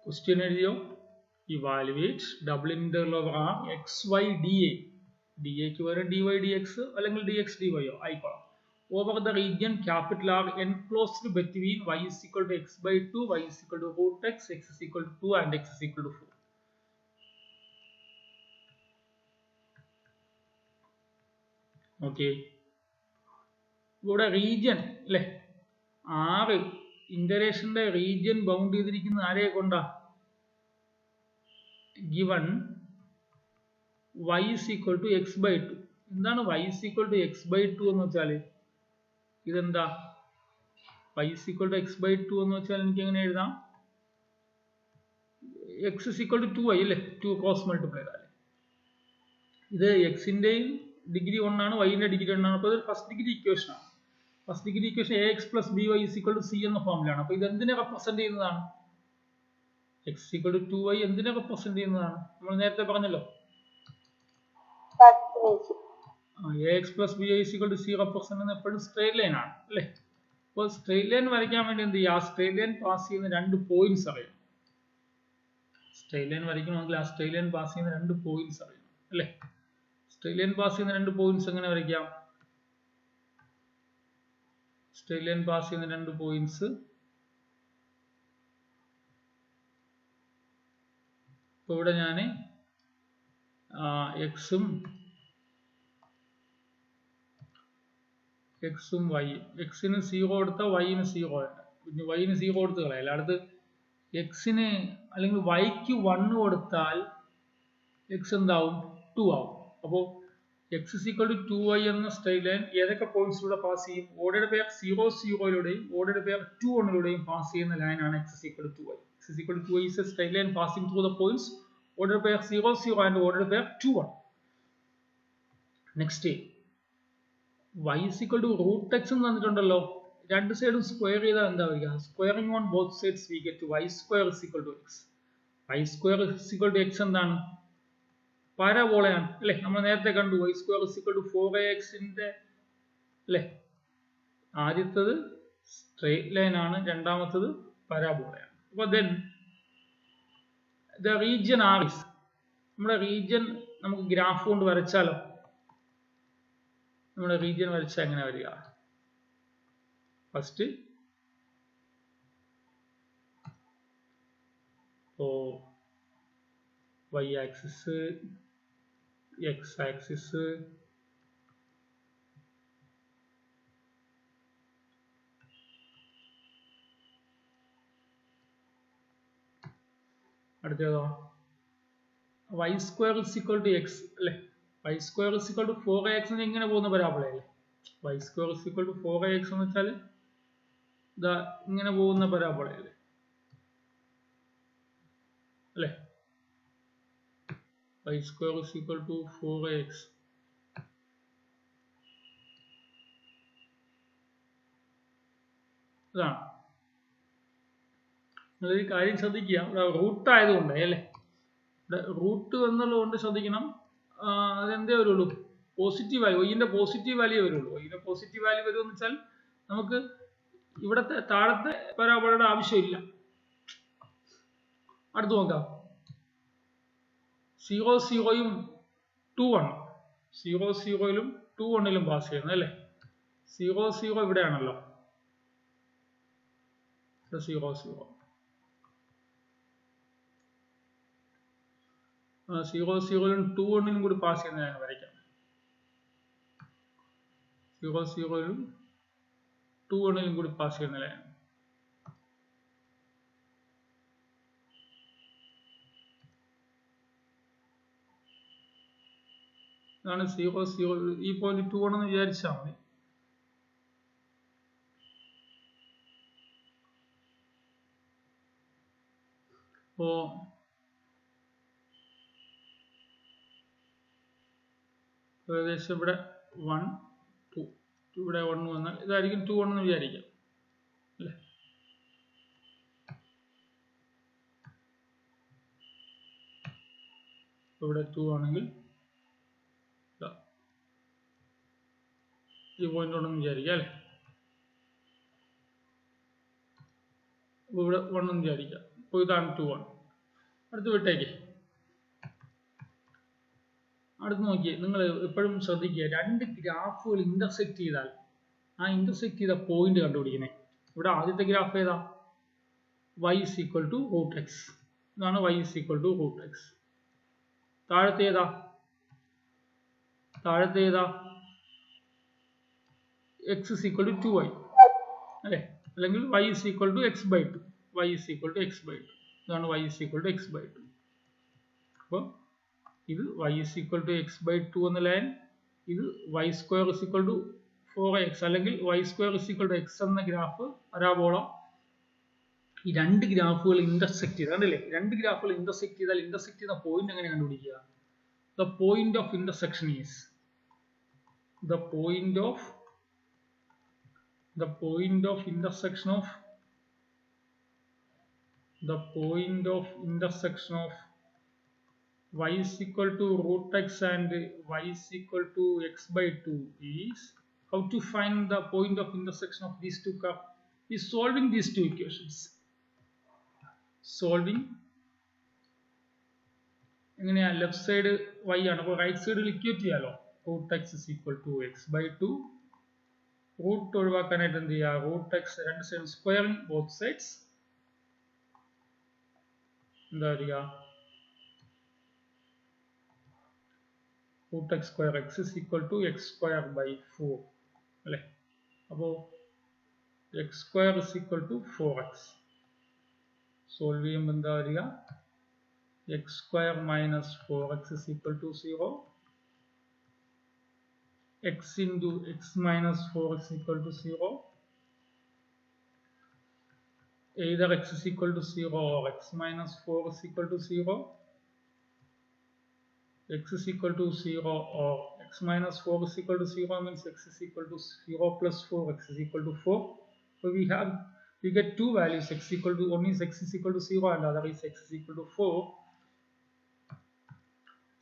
Question എഴുതിയോ? Evaluate double interval over R X Y D A, D എക്ക് പകരം D Y D X അല്ലെങ്കിൽ D X D വൈയോ ആയിക്കോളാം. Over the region capital R enclosed between y is equal to x by 2, y is equal to root x, x is equal to 2 and x is equal to 4. Okay, ഇവിടെ region അല്ലെ, ആറ് ഇന്ററേഷന്റെ region bound ചെയ്തിരിക്കുന്ന ആരെയെ കൊണ്ടാ? Given y is equal to x by 2. എന്താണ് y is equal to x by 2 എന്ന് വെച്ചാൽ? ഇതെന്താ y is equal to x by 2 എന്ന് വെച്ചാൽ എനിക്ക് എങ്ങനെ എഴുതാം? x is equal to 2y അല്ലേ, 2 ക്രോസ് മൾട്ടിപ്ലൈ ചെയ്താൽ ഇത് എക്സിന്റെയും ഡിഗ്രി 1 ആണ്, വൈന്റെ ഡിഗ്രി 1 ആണ്. അപ്പോൾ ഇത് ഫസ്റ്റ് ഡിഗ്രി ഇക്വേഷൻ ആണ്. First degree equation ax plus by is equal to c എന്ന ഫോമിലാണ്. അപ്പോൾ ഇത് എന്തിനെ റെപ്രസെന്റ് ചെയ്യുന്നതാണ്? x is equal to 2y എന്തിനെ റെപ്രസെന്റ് ചെയ്യുന്നതാണ്? നമ്മൾ നേരത്തെ പറഞ്ഞല്ലോ, ax plus by is equal to c represent ചെയ്യുന്നത് എപ്പോഴും സ്ട്രെയിറ്റ് ലൈൻ ആണ് അല്ലേ. അപ്പോൾ സ്ട്രെയിറ്റ് ലൈൻ വരയ്ക്കാൻ വേണ്ടി എന്ത് ചെയ്യുക? ആ സ്ട്രെയിറ്റ് ലൈൻ പാസ് ചെയ്യുന്ന രണ്ട് പോയിന്റ്സ് അറിയാം. സ്ട്രെയിറ്റ് ലൈൻ വരയ്ക്കണമെങ്കിൽ ആ സ്ട്രെയിറ്റ് ലൈൻ പാസ് ചെയ്യുന്ന രണ്ട് പോയിന്റ്സ് അറിയാം അല്ലേ. സ്ട്രെയിറ്റ് ലൈൻ പാസ് ചെയ്യുന്ന രണ്ട് പോയിന്റ്സ് എങ്ങനെ വരയ്ക്കാം? സ്ട്രെയിറ്റ് ലൈൻ പാസ് ചെയ്യുന്ന രണ്ട് പോയിന്റ്സ് ഇപ്പോൾ ഇവിടെ ഞാൻ എക്സും വൈ, എക്സിന് 0 കൊടുത്താൽ വൈന് 0 ആണ്, പിന്നെ വൈന് 0 കൊടുത്ത് കളയല്ല. അടുത്ത് എക്സിന് അല്ലെങ്കിൽ വൈക്ക് 1 കൊടുത്താൽ എക്സ് എന്താവും? 2 ആവും. അപ്പോൾ X is equal to 2y എന്ന സ്ട്രെയിറ്റ് ലൈൻ ഏതൊക്കെ പോയിന്റ്സിലൂടെ പാസ് ചെയ്യും? ഓർഡറുടെ പേർ 0 0ലൂടെയും ഓർഡറുടെ പേർ 2 1ലൂടെയും പാസ് ചെയ്യുന്ന ലൈനാണ് x is equal to 2y. x is equal to 2y is a straight line passing through the points ordered pair 0 0 and ordered pair 2 1. Next, y is equal to root x എന്ന് തന്നിട്ടുണ്ടല്ലോ. രണ്ട് സൈഡും square ചെയ്താൽ എന്താ വരിക? Squaring on both sides we get y square is equal to x. y square is equal to x എന്താണ്? പാരാബോളയാണ് അല്ലെ. നമ്മൾ നേരത്തെ കണ്ടു y square is equal to 4ax ന്റെ അല്ലെ. ആദ്യത്തത് സ്ട്രെയിറ്റ് ലൈൻ ആണ്, രണ്ടാമത്തത് പാരാബോളയാണ്. അപ്പോൾ then the region R is, നമ്മുടെ റീജിയൻ നമുക്ക് ഗ്രാഫ് കൊണ്ട് വരച്ചാലോ? നമ്മുടെ റീജിയൻ വരച്ചാൽ എങ്ങനെ വരിക? First y axis, x axis, അടുത്തതോ y square is equal to x അല്ലേ. y square is equal to 4ax എന്ന് ഇങ്ങനെ പോകുന്ന പരാബോളയല്ലേ. y square is equal to 4ax എന്ന് വെച്ചാൽ ഇതാ ഇങ്ങനെ പോകുന്ന പരാബോളയല്ലേ അല്ലേ. y square is equal to 4ax. ഇതാണ്. നിങ്ങളൊരു കാര്യം ശ്രദ്ധിക്കുക, ഇവിടെ റൂട്ട് ആയതുകൊണ്ട് അല്ലേ, ഇവിടെ റൂട്ട് എന്നുള്ളതുകൊണ്ട് ശ്രദ്ധിക്കണം. അതെന്തേ വരുള്ളൂ? പോസിറ്റീവ് വാല്യൂ, ഇതിന്റെ പോസിറ്റീവ് വാല്യൂ വരുള്ളൂ. ഇതിന്റെ പോസിറ്റീവ് വാല്യൂ വരുമെന്ന് വെച്ചാൽ നമുക്ക് ഇവിടത്തെ താഴത്തെ പരാബോളയുടെ ആവശ്യമില്ല. അടുത്ത് നോക്കാം, 0 0യും 2 1, 0 0യിലും 2 1ലും പാസ് ചെയ്യുന്നത് അല്ലേ. 0 0 ഇവിടെയാണല്ലോ, 0 0 0 0യിലും 2 1ലും കൂടി പാസ് ചെയ്യുന്നതാണ് വരയ്ക്കാം. 0 0യിലും 2 1ലും കൂടി പാസ് ചെയ്യുന്നതാണ്. ഇതാണ് 0 0. ഈ പോയിന്റ് 2 1 എന്ന് വിചാരിച്ചാൽ മതി. അപ്പോ ഏകദേശം ഇവിടെ 1 2, ഇവിടെ 1 വന്നാൽ ഇതായിരിക്കും 2 1 എന്ന് വിചാരിക്കാം അല്ലേ. ഇവിടെ 2 ആണെങ്കിൽ ഈ പോയിന്റ് ഉണ്ടെന്ന് വിചാരിക്കാം അല്ലേ. ഇവിടെ 1 എന്ന് വിചാരിക്കാം. അപ്പോൾ ഇതാണ് 2 1. അടുത്ത് വിട്ടേക്ക്. അടുത്ത് നോക്കിയേ, നിങ്ങൾ എപ്പോഴും ശ്രദ്ധിക്കുക, രണ്ട് ഗ്രാഫുകൾ ഇന്റർസെക്ട് ചെയ്താൽ ആ ഇന്റർസെക്ട് ചെയ്ത പോയിന്റ് കണ്ടുപിടിക്കണേ. ഇവിടെ ആദ്യത്തെ ഗ്രാഫ് ഏതാ? y is equal to root x. ഇതാണ് y is equal to root x. താഴത്തെ ഏതാ? x is equal to 2y അല്ലേ? അല്ലെങ്കിൽ y is equal to x by 2. y is equal to x by 2. ഇതാണ് y is equal to x by 2. അപ്പോൾ ഇത് y is equal to x by 2 എന്ന line, ഇത് y square is equal to 4x അല്ലെങ്കിൽ y square is equal to x എന്ന graph parabola. ഈ രണ്ട് ഗ്രാഫുകൾ ഇന്റർസെക്ട് ചെയ്ത് കണ്ടില്ലേ? രണ്ട് ഗ്രാഫുകൾ ഇന്റർസെക്ട് ചെയ്താൽ ഇന്റർസെക്ട് ചെയ്യുന്ന പോയിന്റ് എങ്ങനെ കണ്ടുപിടിക്കുക? The point of intersection is the point of intersection of y is equal to root x and y is equal to x by 2 is, how to find the point of intersection of these two curves is solving these two equations. Solving എങ്ങനെയാ? Left side y ആണ്, അപ്പോൾ right സൈഡിൽ equate ചെയ്യാലോ. root x is equal to x by 2. Root ഒഴിവാക്കാനായിട്ട് എന്ത് ചെയ്യുക? root x രണ്ട് side squaring both sides. എന്താ വരിക? root x square x is equal to x square by 4 അല്ലേ? അപ്പോൾ x square is equal to 4x. Solve ചെയ്യുമ്പോൾ എന്താ വരിക? x square minus 4x is equal to 0. x into x minus 4 is equal to 0. Either x is equal to 0 or x minus 4 is equal to 0. X is equal to 0 or x minus 4 is equal to 0 means x is equal to 0 plus 4, x is equal to 4. So we get two values, x equal to, one is x is equal to 0 and other is x is equal to 4.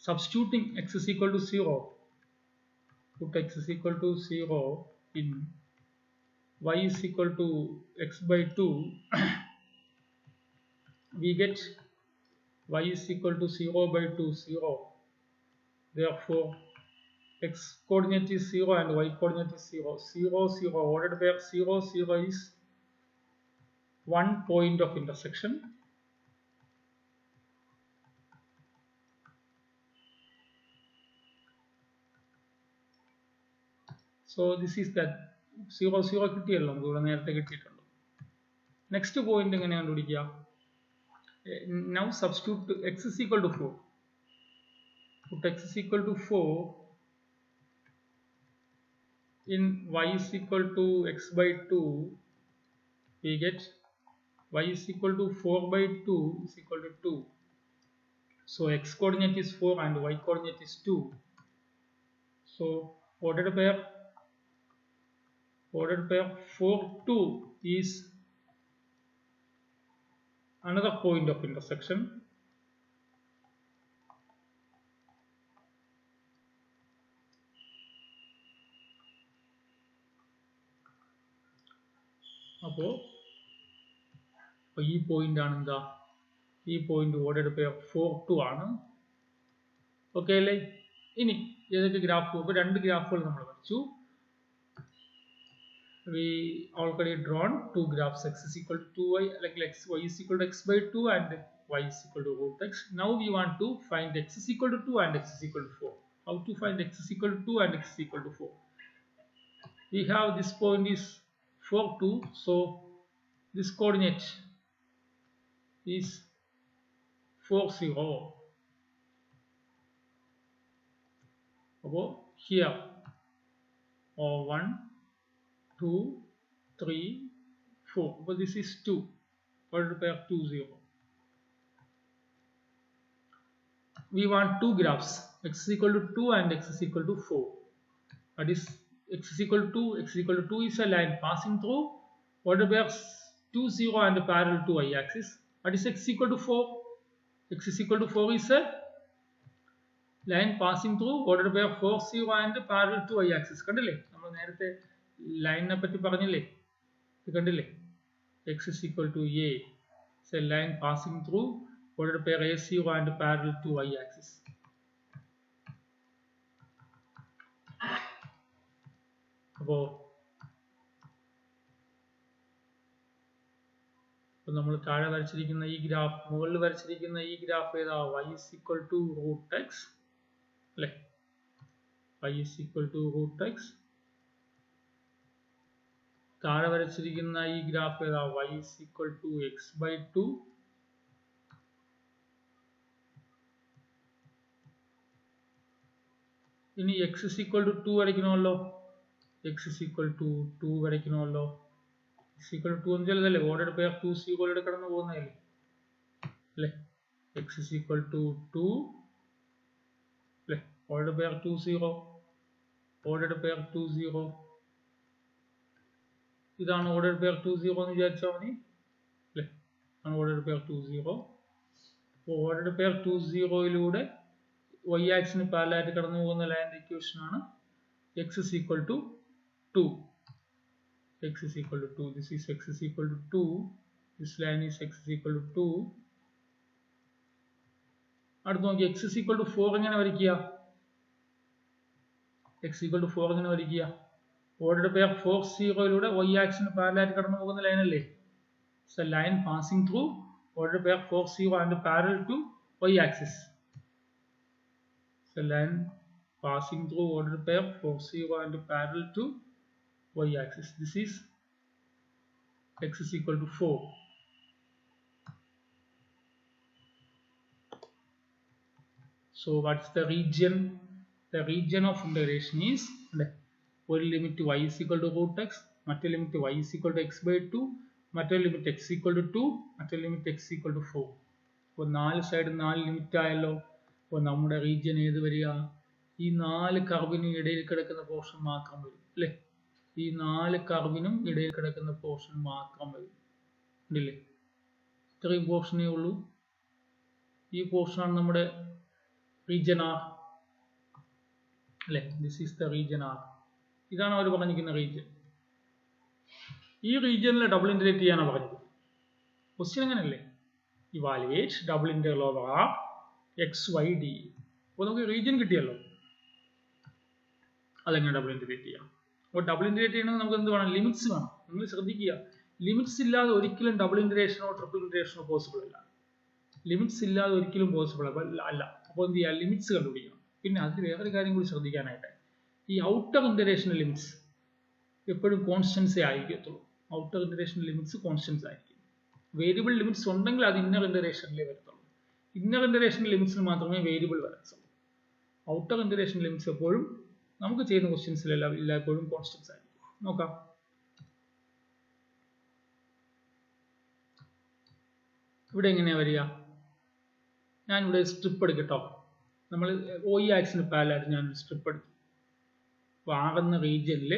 Substituting x is equal to 0, put x is equal to 0 in y is equal to x by 2, we get y is equal to 0 by 2 0. Therefore x coordinate is 0 and y coordinate is 0. 0 0 ordered by 0 0 is one point of intersection. So this is that 0 0 കിട്ടിയല്ലോ, നമുക്ക് ഇവിടെ നേരത്തെ കിട്ടിയിട്ടുണ്ട്. Next point എങ്ങനെ കണ്ടുപിടിക്കുക? Now substitute x is equal to 4. Put x is equal to 4 in y is equal to x by 2. We get y is equal to 4 by 2 is equal to 2. So x coordinate is 4 and y coordinate is 2. So ordered pair 4 2 is another point of intersection. അപ്പോൾ ഈ point ആണ് എന്താ? ഈ point ordered pair 4 2 ആണ്. Okay അല്ലേ? ഇനി ഏതൊക്കെ graph? ഇപ്പോൾ രണ്ട് ഗ്രാഫുകൾ നമ്മൾ വരച്ചു. We already drawn two graphs, x is equal to 2y, like y is equal to x by 2 and y is equal to root x. Now we want to find x is equal to 2 and x is equal to 4. How to find x is equal to 2 and x is equal to 4? We have this point is 4 2, so this coordinate is 4 0. About here, or 1 2 3 4, but this is 2, ordered pair 2 0. We want two graphs, x is equal to 2 and x is equal to 4. That is x is equal to 2, x is equal to 2 is a line passing through ordered pair 2 0 and parallel to y axis. That is x is equal to 4. X is equal to 4 is a line passing through ordered pair 4 0 and parallel to y axis. കണ്ടില്ലേ? നമ്മൾ നേരത്തെ ലൈനിനെ പറ്റി പറഞ്ഞില്ലേ? ഇത് കണ്ടില്ലേ? x is equal to a It's a line passing through ordered pair A0 and parallel to y-axis. അപ്പോൾ നമ്മൾ താഴെ വരച്ചിരിക്കുന്ന ഈ ഗ്രാഫ്, മുകളിൽ വരച്ചിരിക്കുന്ന ഈ ഗ്രാഫ് ഏതാ? y is equal to root x അല്ലേ? y is equal to root x. താഴെ വരച്ചിരിക്കുന്ന ഈ ഗ്രാഫ് ഏതാ? y is equal to x/2. ഇനി x is equal to 2 വരയ്ക്കണമല്ലോ. x is equal to 2 വരയ്ക്കണമല്ലോ. x equal to 2 എന്ന് വെച്ചാൽ ഓർഡർ പെയർ 2 0 കടന്നു പോകുന്നതല്ലേ അല്ലേ? x is equal to 2 അല്ലേ? Order pair 2 0, order pair 2 0. ഇതാണ് ഓർഡർ പെയർ 2 0 എന്ന് വിചാരിച്ചാൽ മതി അല്ലേ? ആണ് ഓർഡർ പെയർ 2 0. അപ്പോൾ ഓർഡർ പെയർ 2 0യിലൂടെ y ആക്സിന് പാരലൽ കടന്നു പോകുന്ന ലൈനിന്റെ ഇക്വേഷൻ ആണ് x is equal to 2. x is equal to 2. This is x is equal to 2. This line is x is equal to 2. അടുത്ത നോക്കി x is equal to 4 എങ്ങനെ വരയ്ക്കുക? x equal to 4 എങ്ങനെ വരയ്ക്കുക? ഓർഡർ പെയർ 4 0യിലൂടെ y ആക്സിന് പാരലൽ കടന്നു പോകുന്ന line അല്ലേ? So line passing through order pair 4 0 and parallel to y axis. So line passing through order pair 4 0 and parallel to y axis. This is x is equal to 4. So what's the region? The region of integration is one limit y is equal to root x, another limit y is equal to x/2, മറ്റൊരു limit x equal to 2, മറ്റൊരു limit x equal to 4. അപ്പോൾ 4 side 4 limit ആയല്ലോ. അപ്പോൾ നമ്മുടെ region ഏത് വരിക? ഈ 4 കർവിനും ഇടയിൽ കിടക്കുന്ന പോർഷൻ മാത്രം വരും അല്ലേ? ഈ 4 കർവിനും ഇടയിൽ കിടക്കുന്ന പോർഷൻ മാത്രം വരും ഉണ്ടല്ലേ? ഇത്രയും പോർഷനേ ഉള്ളൂ. ഈ പോർഷനാണ് നമ്മുടെ റീജിയൻ R അല്ലേ? This is the region R. ഇതാണ് അവർ പറഞ്ഞിരിക്കുന്ന റീജിയൻ. ഈ റീജിയനിലെ ഡബിൾ ഇന്റഗ്രേറ്റ് ചെയ്യാനാണ് പറഞ്ഞത്. ക്വസ്റ്റ്യൻ അങ്ങനെയല്ലേ? Evaluate double integral over R X Y D. അപ്പോൾ നമുക്ക് റീജിയൻ കിട്ടിയല്ലോ. അതെങ്ങനെ ഡബിൾ ഇന്റഗ്രേറ്റ് ചെയ്യാം? അപ്പോൾ ഡബിൾ ഇന്റഗ്രേറ്റ് ചെയ്യണമെങ്കിൽ നമുക്ക് എന്ത് വേണം? ലിമിറ്റ്സ് വേണം. നിങ്ങൾ ശ്രദ്ധിക്കുക, ലിമിറ്റ്സ് ഇല്ലാതെ ഒരിക്കലും ഡബിൾ ഇന്റഗ്രേഷനോ ട്രിപ്പിൾ ഇന്റഗ്രേഷനോ പോസിബിൾ അല്ല. ലിമിറ്റ്സ് ഇല്ലാതെ ഒരിക്കലും പോസിബിൾ അല്ല. അപ്പോൾ എന്ത് ചെയ്യുക? ലിമിറ്റ്സ് കണ്ടുപിടിക്കണം. പിന്നെ അതിൽ വേറൊരു കാര്യം കൂടി ശ്രദ്ധിക്കാനായിട്ട്, ഈ ഔട്ടർ ഇന്റഗ്രേഷൻ ലിമിറ്റ്സ് എപ്പോഴും കോൺസ്റ്റൻസേ ആയിരിക്കത്തുള്ളൂ. ഔട്ടർ ഇന്റഗ്രേഷൻ ലിമിറ്റ്സ് കോൺസ്റ്റൻസ് ആയിരിക്കും. വേരിയബിൾ ലിമിറ്റ്സ് ഉണ്ടെങ്കിൽ അത് ഇന്നർ ഇന്റഗ്രേഷനിലേ വരത്തുള്ളൂ. ഇന്നർ ഇന്റഗ്രേഷൻ ലിമിറ്റ്സിൽ മാത്രമേ വേരിയബിൾ വരത്തുള്ളൂ. ഔട്ടർ ഇന്റഗ്രേഷൻ ലിമിറ്റ്സ് എപ്പോഴും നമുക്ക് ചെയ്യുന്ന ക്വസ്റ്റ്യൻസിലെല്ലാം എല്ലായ്പ്പോഴും കോൺസ്റ്റൻസ് ആയിരിക്കും. നോക്കാം. ഇവിടെ എങ്ങനെയാ വരിക? ഞാനിവിടെ സ്ട്രിപ്പ് എടുക്കട്ടോ. നമ്മൾ y ആക്സിന് പാരലൽ ഞാൻ സ്ട്രിപ്പ് എടുത്തു. അപ്പോൾ ആകുന്ന റീജിയനിൽ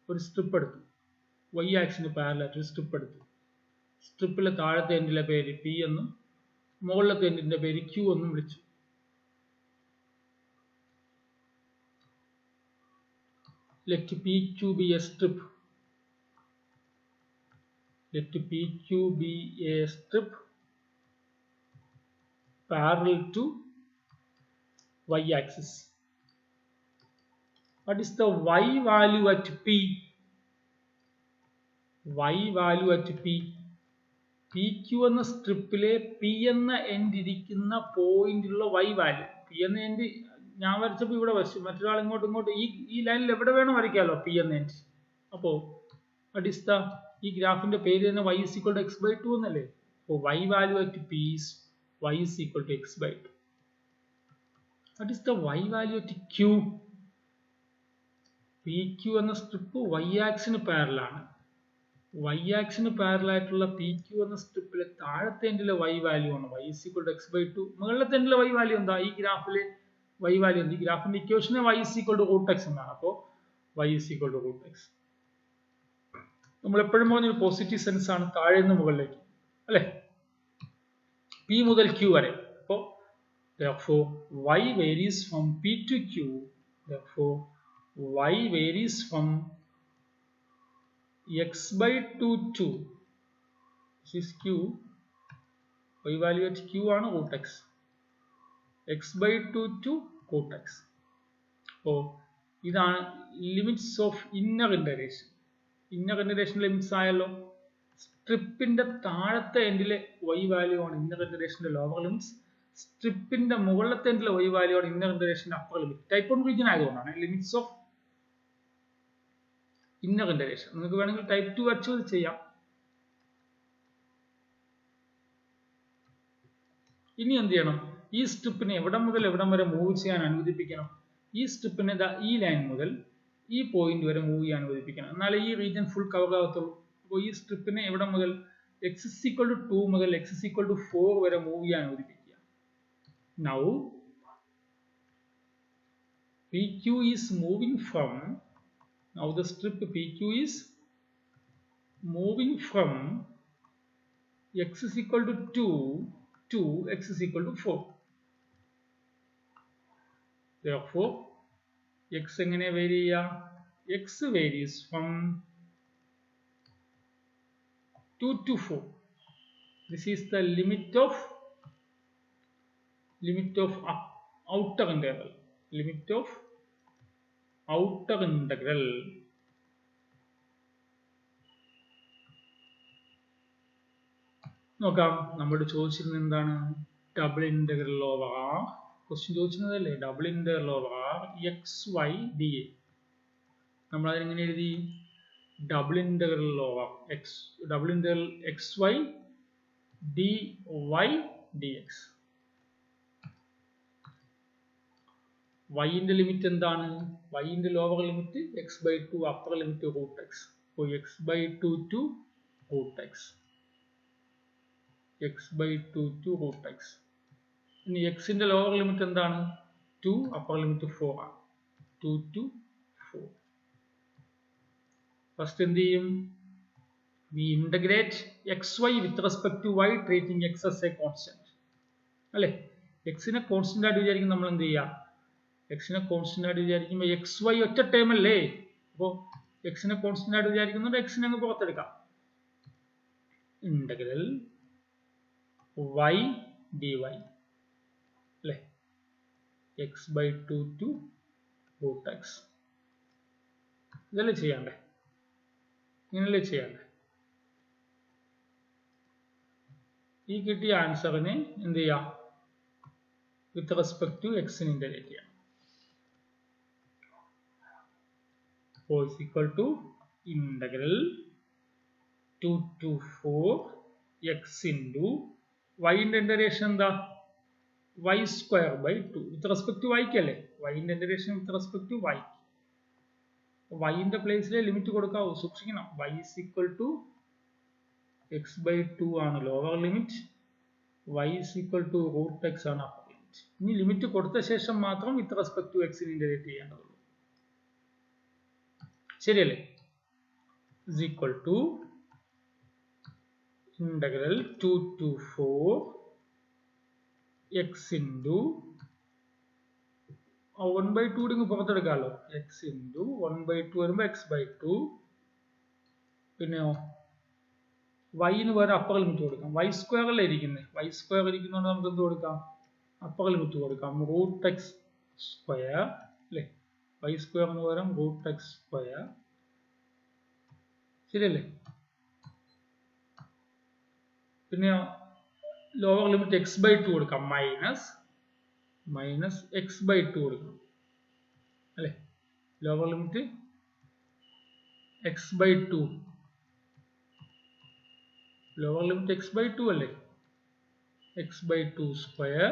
ഒരു സ്ട്രിപ്പ് എടുത്തു. y ആക്സിന് പാരലൽ ഒരു സ്ട്രിപ്പ് എടുത്തു. സ്ട്രിപ്പിലെ താഴത്തെ എൻഡിലെ പേര് P എന്നും മുകളിലത്തെ എൻഡിന്റെ പേര് Q എന്നും വിളിച്ചു. Let PQ be a strip. Let PQ be a strip parallel to y axis. What is the y value at P? Y value at P. PQ എന്ന സ്ട്രിപ്പിലെ P എന്ന എൻഡ് ഇരിക്കുന്ന പോയിന്റിലുള്ള y വാല്യൂ. P എന്ന end ഞാൻ വരച്ചപ്പോൾ ഇവിടെ വച്ചു, മറ്റൊരാൾ ഇങ്ങോട്ട് ഈ ലൈനിൽ എവിടെ വേണം വരയ്ക്കാമല്ലോ P എന്ന എൻഡ്. അപ്പോൾ what is the, ഈ ഗ്രാഫിന്റെ പേര് തന്നെ y is equal to x/2 എന്നല്ലേ? അപ്പോൾ y value at P is y is equal to x/2. What is the y value at Q? PQ എന്ന സ്ട്രിപ്പ് y ആക്സിന് പാരലൽ ആണ്. y ആക്സിന് പാരലൽ ആയിട്ടുള്ള PQ എന്ന സ്ട്രിപ്പിലെ താഴത്തെ എൻഡിലെ y വാല്യൂ ആണ് y is equal to x/2. മുകളിലത്തെ എൻഡിലെ y value എന്താ? ഈ ഗ്രാഫിലെ y വാല്യൂ എന്ത്? ഈ ഗ്രാഫിന്റെ ഇക്വേഷനെ y is equal to root x എന്നാണ്. അപ്പോൾ y is equal to root x. നമ്മൾ എപ്പോഴും പറഞ്ഞൊരു പോസിറ്റീവ് സെൻസ് ആണ് താഴെ നിന്ന് മുകളിലേക്ക് അല്ലെ? P മുതൽ Q വരെ. അപ്പോൾ therefore y varies from P to Q. Therefore y varies from x/2 to, this is Q, y value at q ആണ് root x. x/2 to root x. അപ്പോൾ ഇതാണ് limits of inner integration. Inner integration limits ആയല്ലോ. സ്ട്രിപ്പിന്റെ താഴത്തെ എൻഡിലെ y value ആണ് inner ഇന്റഗ്രേഷന്റെ lower limits. സ്ട്രിപ്പിന്റെ മുകളിലത്തെ എൻഡിലെ y value ആണ് inner ഇന്റഗ്രേഷന്റെ അപ്പർ ലിമിറ്റ്. ടൈപ്പ് 1 റീജിയൻ ആയതുകൊണ്ടാണ് ലിമിറ്റ്സ് ഓഫ് ഇന്നർ ഇന്റഗ്രേഷൻ. നിങ്ങൾക്ക് വേണമെങ്കിൽ ടൈപ്പ് 2 വെച്ച് ചെയ്യാം. ഇനി എന്ത് ചെയ്യണം? ഈ സ്ട്രിപ്പിനെ എവിടം മുതൽ എവിടം വരെ മൂവ് ചെയ്യാൻ അനുവദിപ്പിക്കണം? ഈ സ്ട്രിപ്പിനെ ഈ ലൈൻ മുതൽ ഈ പോയിന്റ് വരെ മൂവ് ചെയ്യാൻ അനുവദിപ്പിക്കണം. എന്നാലേ ഈ റീജിയൻ ഫുൾ കവർ ആകത്തുള്ളൂ. അപ്പോൾ ഈ സ്ട്രിപ്പിനെ എവിടം മുതൽ x = 2 മുതൽ x = 4 വരെ മൂവ് ചെയ്യാൻ അനുവദിപ്പിക്കുക. Now PQ is moving from, now the strip PQ is moving from x = 2 to x = 4. Therefore, x എങ്ങനെ വേരി ചെയ്യാം? x varies from 2 to 4. This is the limit of outer integral. Limit of outer integral. നോക്കാം. നമ്മൾ ചോദിച്ചിരുന്നത് എന്താണ്? Double integral over R. Question ചോദിച്ചിരുന്നതല്ലേ double integral over R xy dA. നമ്മൾ അതിനെങ്ങനെ എഴുതി? Double integral over double integral xy dy dx. y ന്റെ limit എന്താണ്? y ന്റെ lower limit x/2, upper limit √x. അപ്പോൾ x/2 to √x. x/2 to √x. ഇനി x ന്റെ ലോവർ ലിമിറ്റ് എന്താണ്? 2, അപ്പർ ലിമിറ്റ് 4 ആണ്. 2 to 4. ഫസ്റ്റ് എന്ത് ചെയ്യും? we integrate xy with respect to y, treating x as a constant. അല്ലേ? x നെ constant ആയിട്ട് വിചാരിക്കും. നമ്മൾ എന്ത് ചെയ്യുക? x നെ കോൺസ്റ്റന്റ് ആയിട്ട് വിചാരിക്കുമ്പോൾ xy ഒറ്റ ടേം അല്ലേ? അപ്പോൾ x നെ കോൺസ്റ്റന്റ് ആയിട്ട് വിചാരിക്കുന്നുണ്ട് x നെ അങ്ങ് പുറത്തെടുക്കാം. ഇന്റഗ്രൽ y dy അല്ലേ? x/2 to √x. ഇതല്ലേ ചെയ്യണ്ടേ? ഇങ്ങനല്ലേ ചെയ്യണ്ടേ? ഈ കിട്ടിയ ആൻസറിനെ എന്ത് ചെയ്യാം? വിത്ത് റെസ്പെക്ട് ടു x ന് ഇന്റഗ്രേറ്റ് ചെയ്യാം. അപ്പോൾ is equal to integral 2 to 4 x into y ന്റെ ഇന്റഗ്രേഷൻ എന്താ? y²/2 with respect to y അല്ലേ? y ന്റെ integration with respect to y. y ന്റെ പ്ലേസിലെ ലിമിറ്റ് കൊടുക്കാവൂ, സൂക്ഷിക്കണം. y is equal to x/2 ആണ് lower limit, y is equal to √x ആണ് upper limit. ഇനി limit കൊടുത്ത ശേഷം മാത്രം വിത്ത് റെസ്പെക്ട് ടു x ന് ഇന്റഗ്രേറ്റ് ചെയ്യേണ്ടതുള്ളൂ. ശരിയല്ലേ? is equal to integral 2 to 4 x into 1/2 പുറത്തെടുക്കാമല്ലോ. x into 1/2 വരുമ്പോൾ x/2. പിന്നെയോ y ന് പകരം അപ്പർ ലിമിറ്റ് കൊടുക്കാം. y² അല്ലേ ഇരിക്കുന്നത്? y² ഇരിക്കുന്നതുകൊണ്ട് നമുക്ക് എന്ത് കൊടുക്കാം? അപ്പർ ലിമിറ്റ് കൊടുക്കാം. √x² അല്ലേ? y² ന് പകരം √x². ശരിയല്ലേ? പിന്നെ ലോവർ ലിമിറ്റ് x/2 കൊടുക്കാം. മൈനസ് x/2 കൊടുക്കാം അല്ലേ? Lower limit x/2. Lower limit x/2 അല്ലേ? x/2²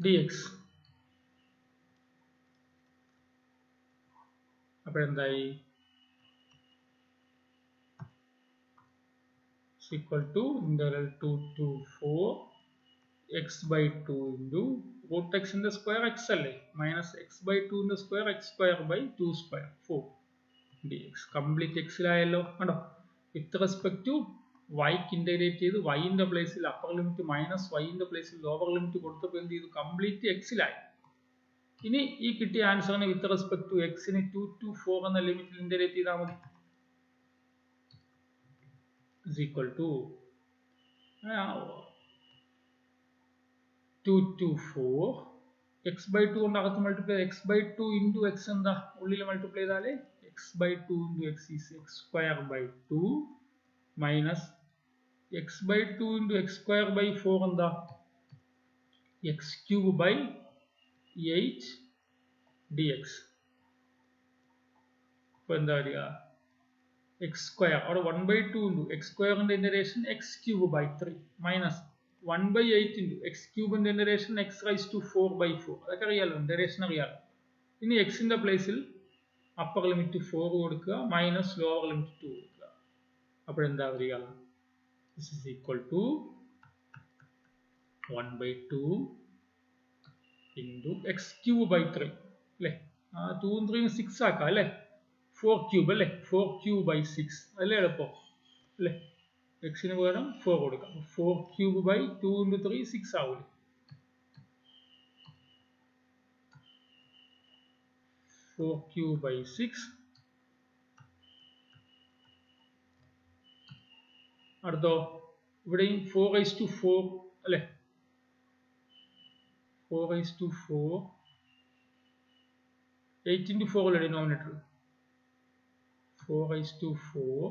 dx. അപ്പോൾ എന്തായി? equal to integral 2 to 4 x/2 into √x ന്റെ സ്ക്വയർ x അല്ലേ? മൈനസ് x/2 ന്റെ സ്ക്വയർ x²/2² 4 dx. കംപ്ലീറ്റ് എക്സിലായല്ലോ. കണ്ടോ? വിത്ത് റെസ്പെക്ട് ടു വൈക്ക് ഇന്റഗ്രേറ്റ് ചെയ്ത് y ന്റെ പ്ലേസിൽ അപ്പർ ലിമിറ്റ് മൈനസ് y ന്റെ പ്ലേസിൽ ലോവർ ലിമിറ്റ് കൊടുത്തപ്പോൾ എന്ത് ചെയ്തു? കംപ്ലീറ്റ് എക്സിലായി. ഇനി ഈ കിട്ടിയ ആൻസറിനെ വിത്ത് റെസ്പെക്ട് ടു എക്സിന് 2 to 4 എന്ന ലിമിറ്റിൽ ഇന്റഗ്രേറ്റ് ചെയ്താൽ മതി. is equal to 2 to 4 x by 2 കൊണ്ട് അകത്ത് multiply x by 2 into x എന്താ ഉള്ളിൽ മൾട്ടിപ്ലൈ ചെയ്താലേ x by 2 into x is x square by 2 minus x by 2 into x square by 4 എന്താ x cube by 8 dx. അപ്പോൾ എന്താ വരിക x square അവിടെ 1 by 2 into x square ന്റെ integration x cube by 3 minus 1 by 8 into x cube ന്റെ integration x raised to 4 by 4. അതൊക്കെ അറിയാലോ, integration അറിയാലോ. ഇനി x ന്റെ പ്ലേസിൽ അപ്പർ ലിമിറ്റ് 4 കൊടുക്കുക മൈനസ് ലോവർ ലിമിറ്റ് 2 കൊടുക്കുക. അപ്പോൾ എന്താ വരിക this is equal to 1 by 2 into x cube by 3 അല്ലേ. 2 ഉം 3 ഉം 6 ആക്കാം അല്ലേ. 4 ക്യൂബ് അല്ലേ, 4 ക്യൂബ് ബൈ 6 അല്ലേ എളുപ്പം അല്ലേ. എക്സിന് പകരം 4 കൊടുക്കാം. 4 ക്യൂബ് ബൈ 2 into 3 6 ആവൂലേ. 4 ക്യൂബ് ബൈ 6. അടുത്തോ ഇവിടെയും 4 raised to 4 അല്ലേ. 4 raised to 4 8 into 4 അല്ലേ denominator. 4 raised to 4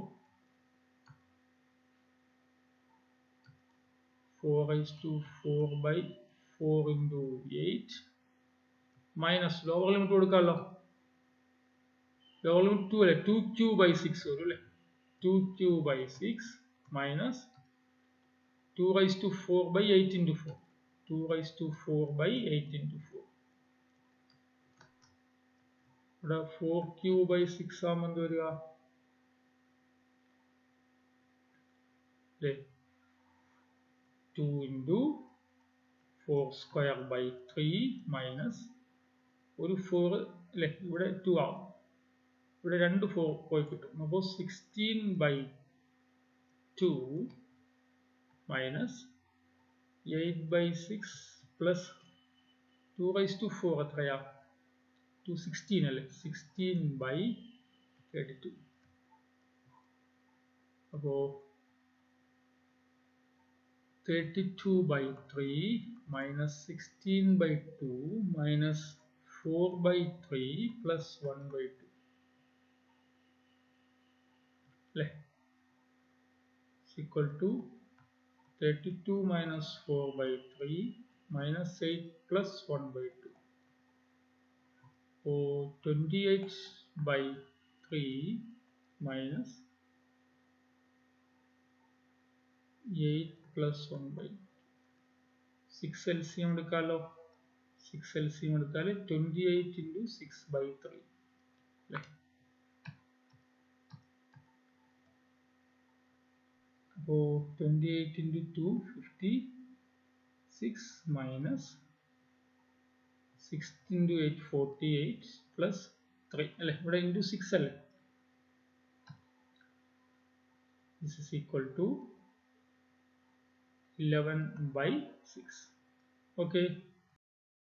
4 raised to 4 by 4 into 8 minus lower limit കൊടുക്കാമല്ലോ. lower limit 2 അല്ലേ, 2 cube by 6 വരും അല്ലേ. 2 cube by 6 minus 2 raised to 4 by 8 into 4. 2 raised to 4 by 8 into 4. ഇവിടെ 4 cube by 6 ആകുമ്പോൾ എന്ത് വരിക അല്ലേ. 2 into 4 square by 3 minus ഒരു 4 അല്ലേ, ഇവിടെ 2 ആവും, ഇവിടെ 2 4 പോയി കിട്ടും. അപ്പോൾ 16 by 2 minus 8 by 6 plus 2 raised to 4 എത്രയാ 216 അല്ലേ. 16 by 32. അപ്പോൾ 32 by 3 minus 16 by 2 minus 4 by 3 plus 1 by 2 അല്ലേ is equal to 32 minus 4 by 3 minus 8 plus 1 by 2. So 28 by 3 minus 8 plus 1 by 6 LCM എടുക്കാലോ. 6 LCM എടുത്താൽ 28 into 6 by 3 അല്ലേ. അപ്പോൾ 28 into 2 56 minus 6 into 8 48 plus 3 അല്ലേ. ഇവിടെ into 6 അല്ലേ. This is equal to 11 by 6. Okay.